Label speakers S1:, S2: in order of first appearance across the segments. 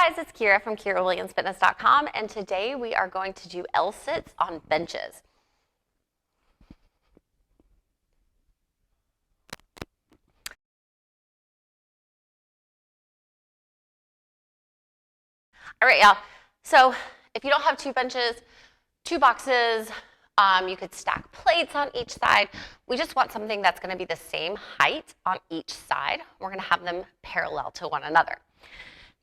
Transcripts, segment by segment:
S1: guys, it's Kyra from KyraWilliamsFitness.com, and today we are going to do L-sits on benches. All right, y'all. So if you don't have two benches, two boxes, you could stack plates on each side. We just want something that's going to be the same height on each side. We're going to have them parallel to one another.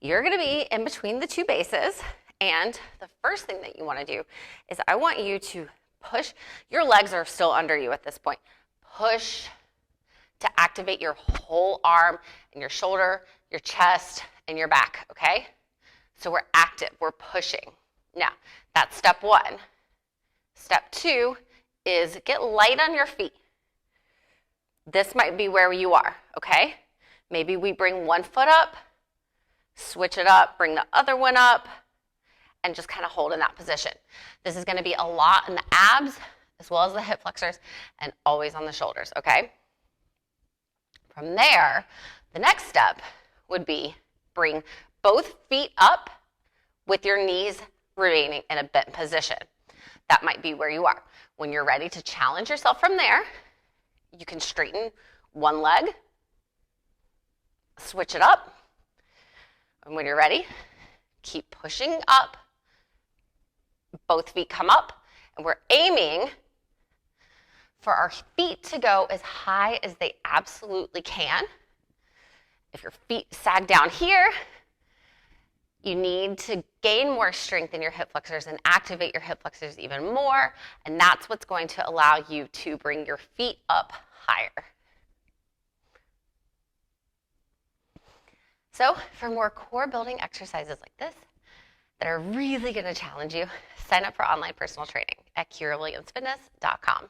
S1: You're going to be in between the two bases, and the first thing that you want to do is I want you to push. Your legs are still under you at this point. Push to activate your whole arm and your shoulder, your chest, and your back, okay? So we're active, we're pushing. Now, that's step one. Step two is get light on your feet. This might be where you are, okay? Maybe we bring one foot up, switch it up, bring the other one up, and just kind of hold in that position. This is gonna be a lot in the abs, as well as the hip flexors, and always on the shoulders, okay? From there, the next step would be bring both feet up with your knees remaining in a bent position. That might be where you are. When you're ready to challenge yourself from there, you can straighten one leg, switch it up, and when you're ready, keep pushing up. Both feet come up, and we're aiming for our feet to go as high as they absolutely can. If your feet sag down here, you need to gain more strength in your hip flexors and activate your hip flexors even more, and that's what's going to allow you to bring your feet up higher. So for more core building exercises like this that are really going to challenge you, sign up for online personal training at KyraWilliamsFitness.com.